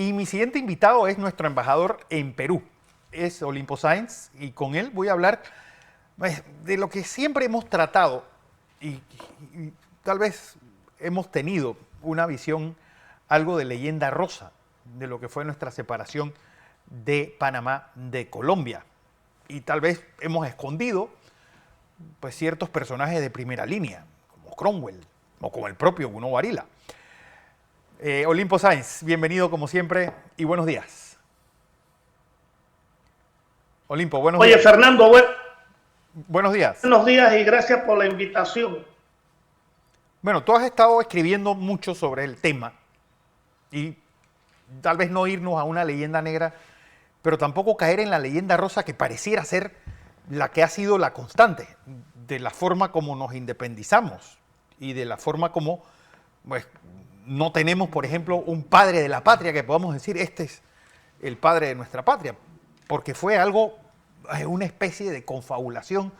Y mi siguiente invitado es nuestro embajador en Perú, es Olimpo Sáenz, y con él voy a hablar de lo que siempre hemos tratado y tal vez hemos tenido una visión algo de leyenda rosa de lo que fue nuestra separación de Panamá de Colombia. Y tal vez hemos escondido pues, ciertos personajes de primera línea, como Cromwell o como el propio Bruno Varila. Olimpo Sáenz, bienvenido como siempre y buenos días. Olimpo, buenos Oye, días. Fernando, Buenos días. buenos días y gracias por la invitación. Bueno, tú has estado escribiendo mucho sobre el tema y tal vez no irnos a una leyenda negra, pero tampoco caer en la leyenda rosa que pareciera ser la que ha sido la constante de la forma como nos independizamos y de la forma como pues, no tenemos, por ejemplo, un padre de la patria que podamos decir, este es el padre de nuestra patria, porque fue algo, una especie de confabulación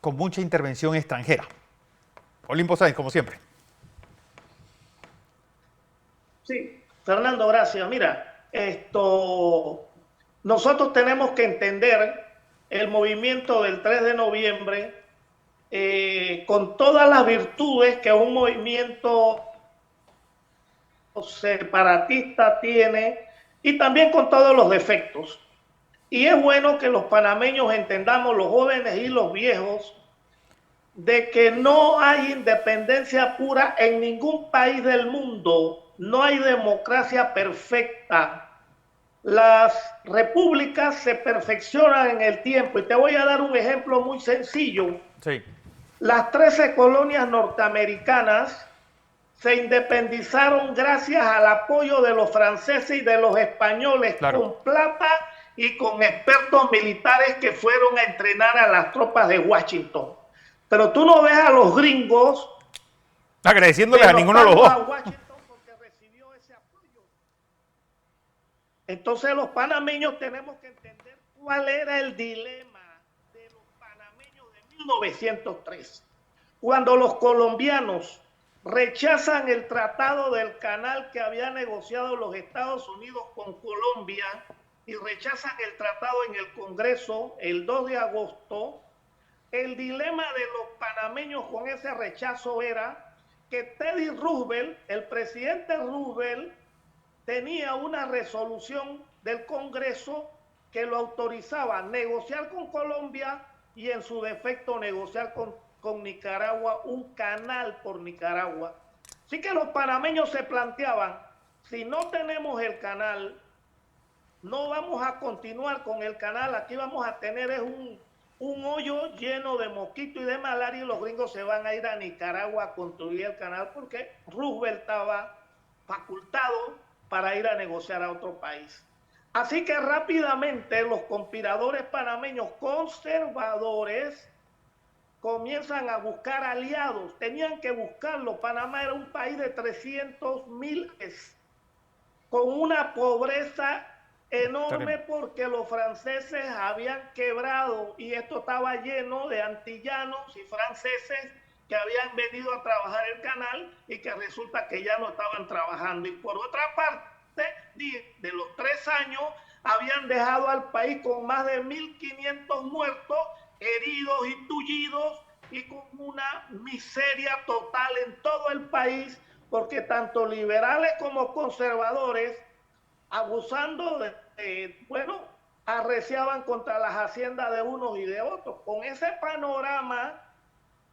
con mucha intervención extranjera. Olimpo Sáenz, como siempre. Sí, Fernando, gracias. Mira, nosotros tenemos que entender el movimiento del 3 de noviembre con todas las virtudes que un movimiento separatista tiene y también con todos los defectos. Y es bueno que los panameños entendamos, los jóvenes y los viejos, de que no hay independencia pura en ningún país del mundo, no hay democracia perfecta. Las repúblicas se perfeccionan en el tiempo y te voy a dar un ejemplo muy sencillo. Sí. Las 13 colonias norteamericanas se independizaron gracias al apoyo de los franceses y de los españoles Claro. con plata y con expertos militares que fueron a entrenar a las tropas de Washington. Pero tú no ves a los gringos Agradeciéndoles a ninguno de los denostando dos. a Washington porque recibió ese apoyo. Entonces los panameños tenemos que entender cuál era el dilema de los panameños de 1903. Cuando los colombianos rechazan el tratado del canal que había negociado los Estados Unidos con Colombia y rechazan el tratado en el Congreso el 2 de agosto, el dilema de los panameños con ese rechazo era que Teddy Roosevelt, el presidente Roosevelt, tenía una resolución del Congreso que lo autorizaba a negociar con Colombia y en su defecto negociar con Nicaragua un canal por Nicaragua. Así que los panameños se planteaban, si no tenemos el canal, no vamos a continuar con el canal, aquí vamos a tener un hoyo lleno de mosquitos y de malaria y los gringos se van a ir a Nicaragua a construir el canal porque Roosevelt estaba facultado para ir a negociar a otro país. Así que rápidamente los conspiradores panameños conservadores comienzan a buscar aliados. Tenían que buscarlo. Panamá era un país de 300,000 con una pobreza enorme porque los franceses habían quebrado y esto estaba lleno de antillanos y franceses que habían venido a trabajar el canal y que resulta que ya no estaban trabajando. Y por otra parte, de los 3 años, habían dejado al país con más de 1.500 muertos, heridos y tullidos y con una miseria total en todo el país, porque tanto liberales como conservadores, abusando bueno, arreciaban contra las haciendas de unos y de otros. Con ese panorama,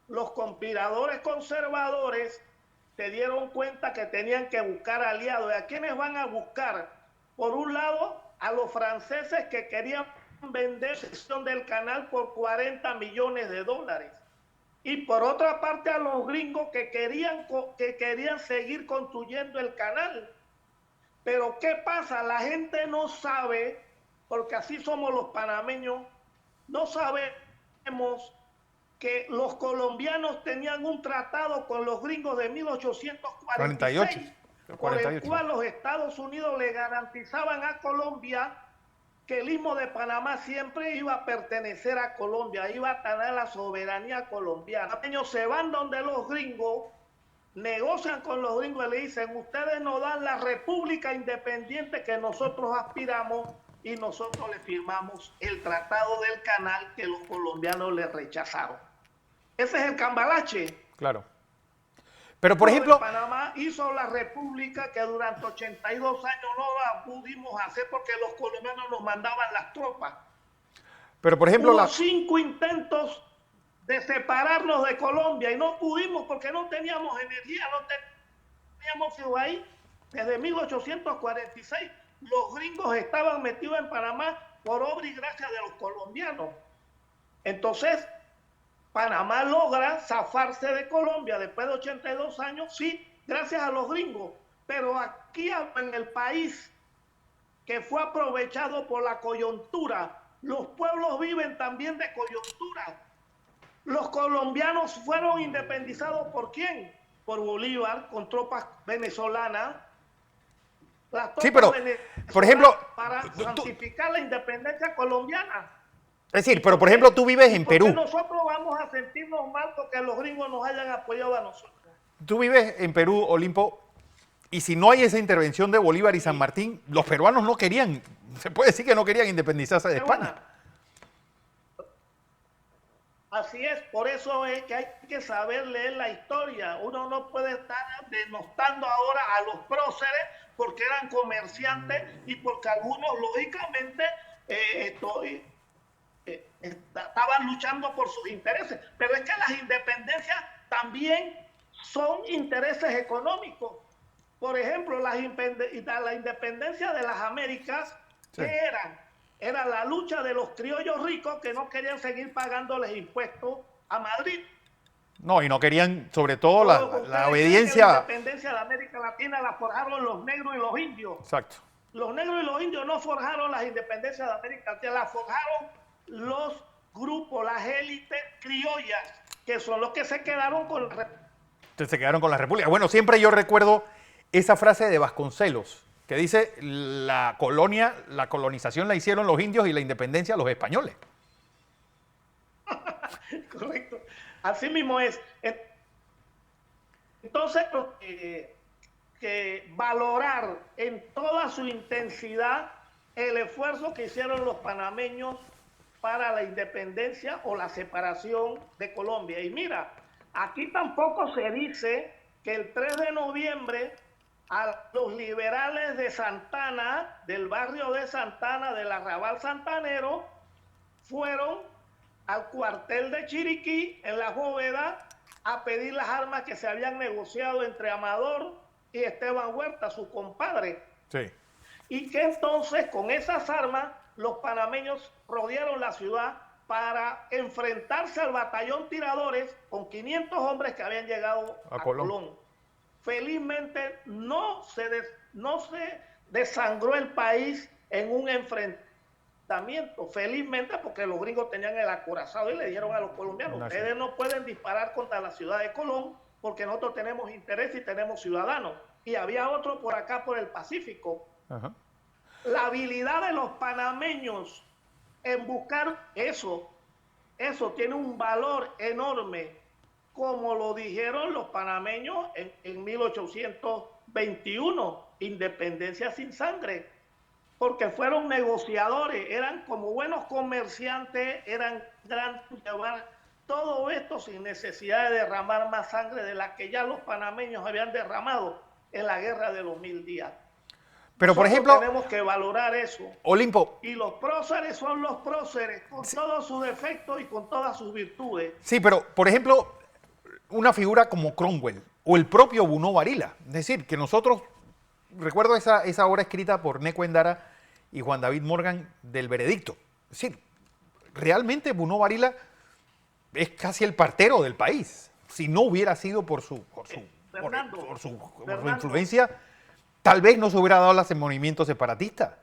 los conspiradores conservadores se dieron cuenta que tenían que buscar aliados. ¿Y a quiénes van a buscar? Por un lado, a los franceses que querían vender sección del canal por 40 millones de dólares. Y por otra parte, a los gringos que querían seguir construyendo el canal. Pero ¿qué pasa? La gente no sabe, porque así somos los panameños, no sabemos que los colombianos tenían un tratado con los gringos de 48. 1846, por el 48. cual los Estados Unidos le garantizaban a Colombia que el Istmo de Panamá siempre iba a pertenecer a Colombia, iba a tener la soberanía colombiana. Los se van donde los gringos negocian con los gringos y le dicen, ustedes nos dan la república independiente que nosotros aspiramos y nosotros le firmamos el Tratado del Canal que los colombianos le rechazaron. Ese es el cambalache. Claro. Pero, por ejemplo, Panamá hizo la república que durante 82 años no la pudimos hacer porque los colombianos nos mandaban las tropas. pero por ejemplo, Hubo 5 intentos de separarnos de Colombia y no pudimos porque no teníamos energía, no teníamos fuego ahí. Desde 1846 los gringos estaban metidos en Panamá por obra y gracia de los colombianos. Entonces, Panamá logra zafarse de Colombia después de 82 años, sí, gracias a los gringos, pero aquí en el país que fue aprovechado por la coyuntura, los pueblos viven también de coyuntura. Los colombianos fueron independizados ¿por quién? Por Bolívar, con tropas venezolanas. Las tropas sí, pero, venezolanas por ejemplo, para santificar la independencia colombiana. es decir, pero por ejemplo, tú vives en Perú. Nosotros vamos a sentirnos mal porque los gringos nos hayan apoyado a nosotros. Tú vives en Perú, Olimpo, y si no hay esa intervención de Bolívar y San Martín, los peruanos no querían, se puede decir que no querían independizarse de España. Así es, por eso es que hay que saber leer la historia. Uno no puede estar denostando ahora a los próceres porque eran comerciantes y porque algunos, lógicamente, estaban luchando por sus intereses. Pero es que las independencias también son intereses económicos. Por ejemplo, la independencia de las Américas, sí, ¿qué eran? Era la lucha de los criollos ricos que no querían seguir pagándoles impuestos a Madrid. No, y no querían, sobre todo, la obediencia. La independencia de América Latina la forjaron los negros y los indios. Exacto. Los negros y los indios no forjaron las independencias de América Latina, las forjaron los grupos, las élites criollas, que son los que se quedaron con la República. Bueno, siempre yo recuerdo esa frase de Vasconcelos, que dice, la colonización la hicieron los indios y la independencia los españoles. Correcto. Así mismo es. Entonces, que valorar en toda su intensidad el esfuerzo que hicieron los panameños para la independencia o la separación de Colombia. Y mira, aquí tampoco se dice que el 3 de noviembre a los liberales de Santana, del barrio de Santana, del arrabal santanero, fueron al cuartel de Chiriquí, en la Bóveda, a pedir las armas que se habían negociado entre Amador y Esteban Huerta, su compadre. Sí. Y que entonces, con esas armas, los panameños rodearon la ciudad para enfrentarse al batallón Tiradores con 500 hombres que habían llegado a Colón. Felizmente no se desangró el país en un enfrentamiento, felizmente, porque los gringos tenían el acorazado y le dijeron a los colombianos, ustedes no pueden disparar contra la ciudad de Colón porque nosotros tenemos interés y tenemos ciudadanos. Y había otro por acá, por el Pacífico. Ajá. La habilidad de los panameños en buscar eso tiene un valor enorme, como lo dijeron los panameños en 1821, independencia sin sangre, porque fueron negociadores, eran como buenos comerciantes, eran grandes, llevar todo esto sin necesidad de derramar más sangre de la que ya los panameños habían derramado en la guerra de los 1000 días. Pero, por ejemplo, tenemos que valorar eso. Olimpo. Y los próceres son los próceres, con todos sus defectos y con todas sus virtudes. Sí, pero, por ejemplo, una figura como Cromwell o el propio Bunó Varila. Es decir, que nosotros, recuerdo esa obra escrita por Neco Endara y Juan David Morgan del Veredicto. Es decir, realmente Bunó Varila es casi el partero del país. Si no hubiera sido por su influencia, tal vez no se hubiera dado el movimiento separatista.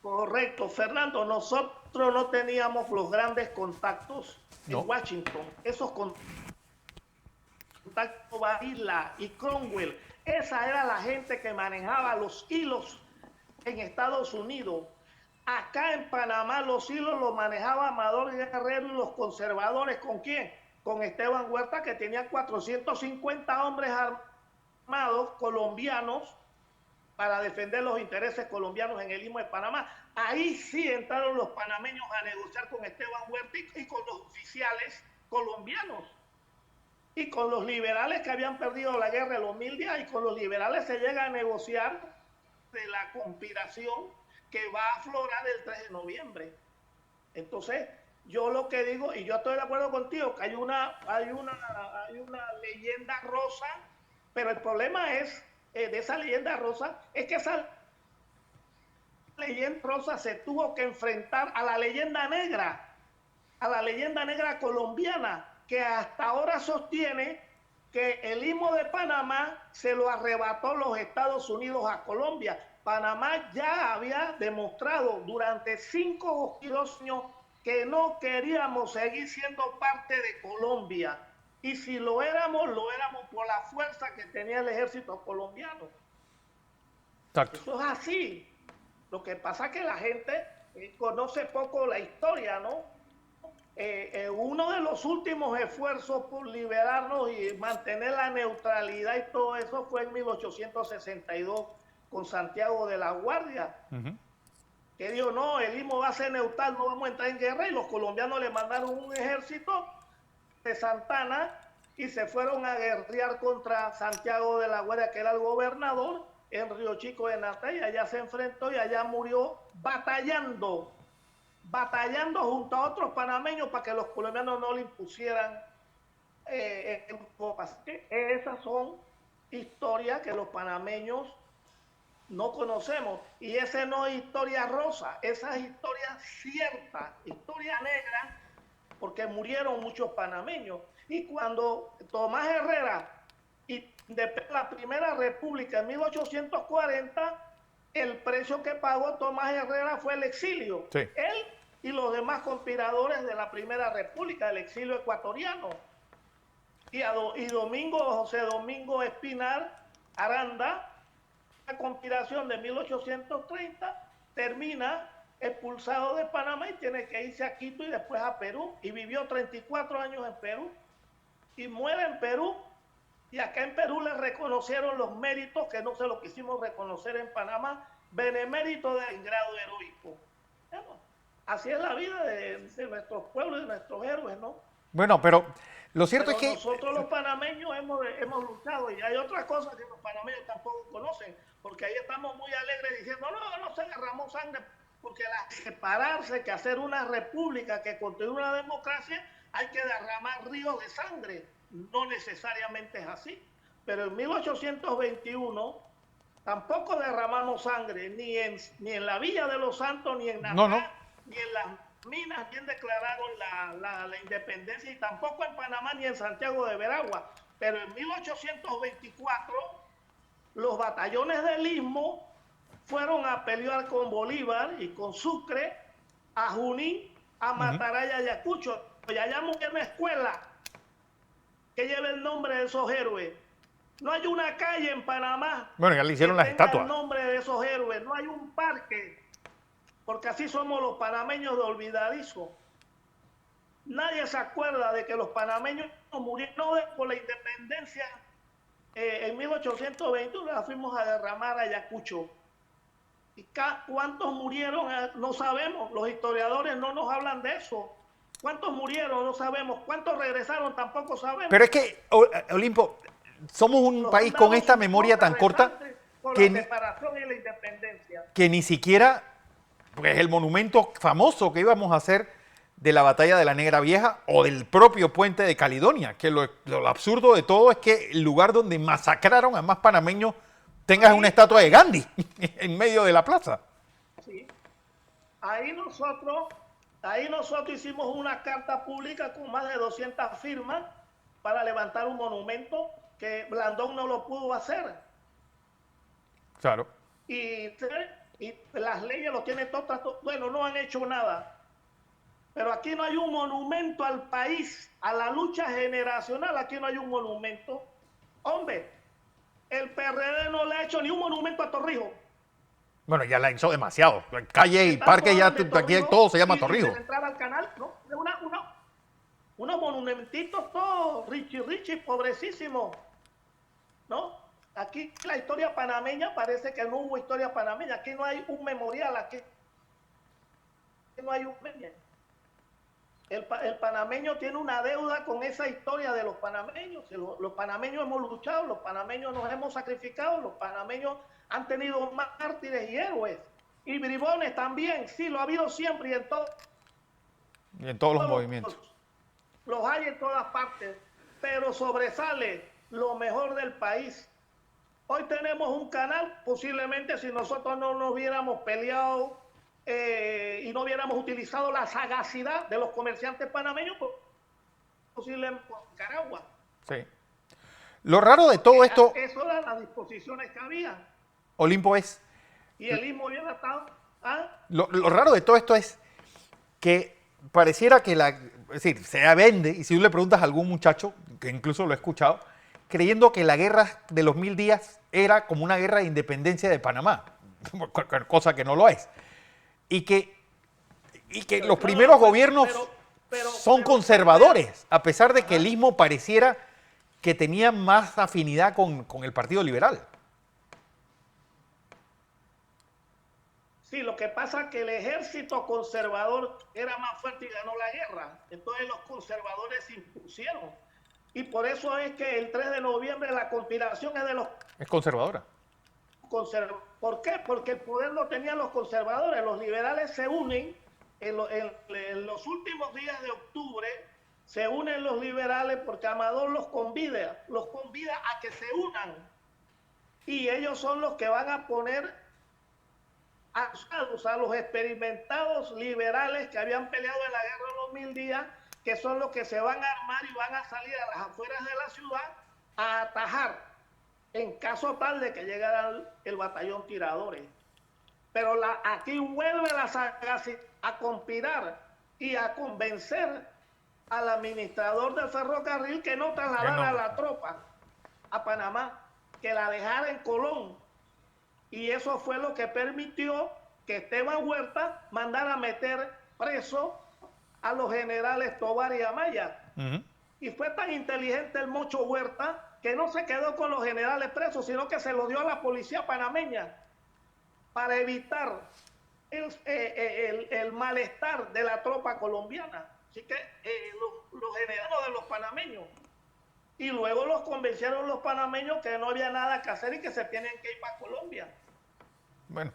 Correcto, Fernando. Nosotros no teníamos los grandes contactos en Washington. Esos contactos, Varila y Cromwell, esa era la gente que manejaba los hilos en Estados Unidos. Acá en Panamá los hilos los manejaba Amador Guerrero y los conservadores. ¿Con quién? con Esteban Huerta, que tenía 450 hombres armados colombianos para defender los intereses colombianos en el Istmo de Panamá. Ahí sí entraron los panameños a negociar con Esteban Huerta y con los oficiales colombianos. Y con los liberales que habían perdido la guerra en los 1000 días, y con los liberales se llega a negociar de la conspiración que va a aflorar el 3 de noviembre. Entonces, yo lo que digo, y yo estoy de acuerdo contigo, que hay una leyenda rosa, pero el problema es, de esa leyenda rosa, es que esa leyenda rosa se tuvo que enfrentar a la leyenda negra colombiana, que hasta ahora sostiene que el Istmo de Panamá se lo arrebató los Estados Unidos a Colombia. Panamá ya había demostrado durante 5 o 2 años que no queríamos seguir siendo parte de Colombia. Y si lo éramos por la fuerza que tenía el ejército colombiano. Exacto. Eso es así. Lo que pasa es que la gente conoce poco la historia, ¿no? Uno de los últimos esfuerzos por liberarnos y mantener la neutralidad y todo eso fue en 1862 con Santiago de la Guardia, que dijo, no, el Istmo va a ser neutral, no vamos a entrar en guerra, y los colombianos le mandaron un ejército de Santana y se fueron a guerrear contra Santiago de la Guardia, que era el gobernador, en Río Chico de Natá, y allá se enfrentó y allá murió batallando junto a otros panameños para que los colombianos no le impusieran esas son historias que los panameños no conocemos, y esa no es historia rosa, esa es historia cierta, historia negra, porque murieron muchos panameños. Y cuando Tomás Herrera y de la Primera República en 1840, el precio que pagó Tomás Herrera fue el exilio. Sí. Él y los demás conspiradores de la Primera República, el exilio ecuatoriano. Y José Domingo Espinar Aranda, la conspiración de 1830, termina expulsado de Panamá y tiene que irse a Quito y después a Perú. Y vivió 34 años en Perú. Y muere en Perú. Y acá en Perú le reconocieron los méritos que no se lo quisimos reconocer en Panamá, benemérito del grado heroico. Bueno, así es la vida de nuestros pueblos y de nuestros héroes, ¿no? Bueno, pero lo cierto pero es que nosotros los panameños hemos luchado, y hay otras cosas que los panameños tampoco conocen, porque ahí estamos muy alegres diciendo, no se derramó sangre, porque al separarse, que hacer una república que contiene una democracia, hay que derramar ríos de sangre. No necesariamente es así, pero en 1821 tampoco derramamos sangre, ni en la Villa de los Santos, ni en Natal, ni en las minas, bien declararon la independencia, y tampoco en Panamá ni en Santiago de Veragua. Pero en 1824 los batallones del Istmo fueron a pelear con Bolívar y con Sucre a Junín, a Matará y Ayacucho. Y allá murió una escuela que lleva el nombre de esos héroes. No hay una calle en Panamá, bueno, ya le hicieron las estatuas, el nombre de esos héroes. No hay un parque, porque así somos los panameños de olvidadizo. Nadie se acuerda de que los panameños murieron por la independencia. En 1821 la fuimos a derramar a Ayacucho. ¿Y cuántos murieron? No sabemos. Los historiadores no nos hablan de eso. ¿Cuántos murieron? No sabemos. ¿Cuántos regresaron? Tampoco sabemos. Pero es que, Olimpo, somos un país con esta memoria tan corta que la separación y la independencia, que ni siquiera, pues, el monumento famoso que íbamos a hacer de la batalla de la Negra Vieja o del propio puente de Caledonia, que lo absurdo de todo es que el lugar donde masacraron a más panameños tengas una estatua de Gandhi en medio de la plaza. Sí. Ahí nosotros hicimos una carta pública con más de 200 firmas para levantar un monumento que Blandón no lo pudo hacer. Claro. Y las leyes lo tienen todas. Bueno, no han hecho nada. Pero aquí no hay un monumento al país, a la lucha generacional. Aquí no hay un monumento. Hombre, el PRD no le ha hecho ni un monumento a Torrijos. Bueno, ya la hizo demasiado. Calle y parque, ya aquí todo se llama Torrijos. Entrar al canal, ¿no? unos monumentitos todos, Richie, pobrecísimos, ¿no? Aquí la historia panameña parece que no hubo historia panameña, aquí no hay un memorial, aquí no hay un memorial. El panameño tiene una deuda con esa historia de los panameños. Los panameños hemos luchado, los panameños nos hemos sacrificado, los panameños han tenido mártires y héroes. Y bribones también, sí, lo ha habido siempre y en todos los movimientos. Los hay en todas partes, pero sobresale lo mejor del país. Hoy tenemos un canal, posiblemente si nosotros no nos hubiéramos peleado y no hubiéramos utilizado la sagacidad de los comerciantes panameños, posiblemente por Nicaragua. Sí. Lo raro de todo esto... Eso eran las disposiciones que había. Olimpo es... Y el mismo hubiera estado... ¿ah? Lo raro de todo esto es que pareciera que es decir, se vende, y si tú le preguntas a algún muchacho, que incluso lo he escuchado, creyendo que la guerra de los 1000 días era como una guerra de independencia de Panamá, cosa que no lo es. Y que los primeros gobiernos son conservadores, a pesar de que el Istmo pareciera que tenía más afinidad con el Partido Liberal. Sí, lo que pasa es que el ejército conservador era más fuerte y ganó la guerra. Entonces los conservadores se impusieron. Y por eso es que el 3 de noviembre la conspiración es de los... Es conservadora. ¿Por qué? Porque el poder lo tenían los conservadores. Los liberales se unen en los últimos días de octubre, se unen los liberales porque Amador los convida a que se unan. Y ellos son los que van a poner a los experimentados liberales que habían peleado en la guerra de los 1000 días, que son los que se van a armar y van a salir a las afueras de la ciudad a atajar en caso tal de que llegara el batallón tiradores. Pero aquí vuelve la sagacidad a conspirar y a convencer al administrador del ferrocarril que no trasladara a la tropa a Panamá, que la dejara en Colón. Y eso fue lo que permitió que Esteban Huerta mandara meter preso a los generales Tovar y Amaya. Y fue tan inteligente el Mocho Huerta que no se quedó con los generales presos, sino que se los dio a la policía panameña para evitar el malestar de la tropa colombiana. Así que los generales de los panameños. Y luego los convencieron los panameños que no había nada que hacer y que se tienen que ir para Colombia. Bueno,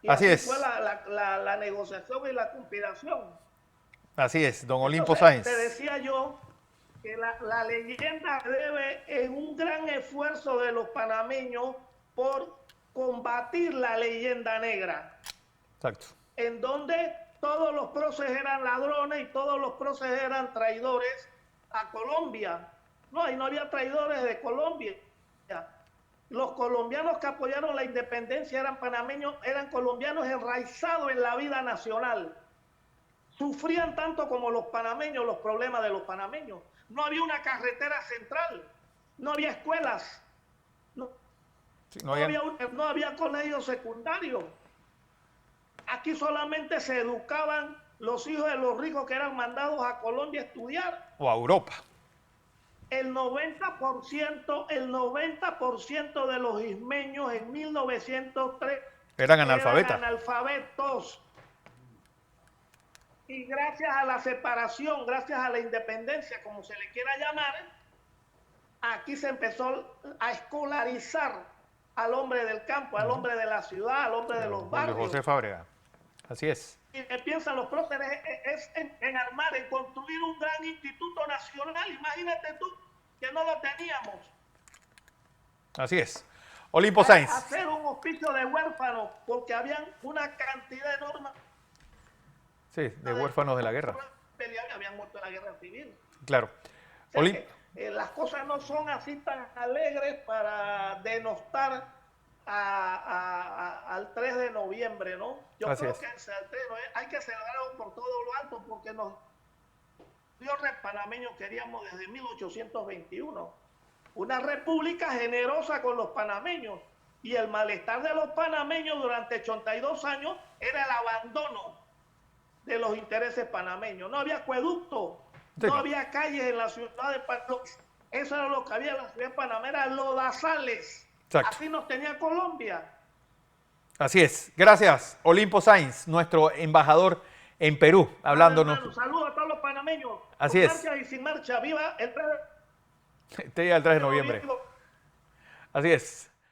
y así es. Fue la negociación y la conspiración. Así es, don Olimpo Sáenz. Te decía yo que la leyenda debe en un gran esfuerzo de los panameños por combatir la leyenda negra. Exacto. En donde todos los próceres eran ladrones y todos los próceres eran traidores a Colombia. No, ahí no había traidores de Colombia. Los colombianos que apoyaron la independencia eran panameños, eran colombianos enraizados en la vida nacional. Sufrían tanto como los panameños los problemas de los panameños. No había una carretera central, no había escuelas, no había colegios secundarios. Aquí solamente se educaban los hijos de los ricos que eran mandados a Colombia a estudiar. O a Europa. El 90% de los ismeños en 1903 eran analfabetas. Y gracias a la separación, gracias a la independencia, como se le quiera llamar, aquí se empezó a escolarizar al hombre del campo, al hombre de la ciudad, al hombre de los barrios. José Fábrega. Así es. Y que piensan los próceres es en armar, en construir un gran instituto nacional. Imagínate tú que no lo teníamos. Así es. Olimpo Sáenz. Hacer un hospicio de huérfanos, porque habían una cantidad enorme. Sí, de huérfanos de la guerra. Habían muerto en la guerra civil. Claro. O sea las cosas no son así tan alegres para denostar al 3 de noviembre, ¿no? Yo así creo es. que hay que celebrarlo por todo lo alto, porque nos dio panameños queríamos desde 1821. Una república generosa con los panameños. Y el malestar de los panameños durante 82 años era el abandono de los intereses panameños. No había acueducto, Sí, no no. había calles en la ciudad de Panamá. Eso era lo que había en la ciudad de Panamá, eran lodazales. Exacto. Así nos tenía Colombia. Así es. Gracias, Olimpo Sainz, nuestro embajador en Perú, Vale, hablándonos. hermano, saludos a todos los panameños, Así con es. marcha y sin marcha. Viva el 3 Este día el 3 de de noviembre. noviembre. Así es.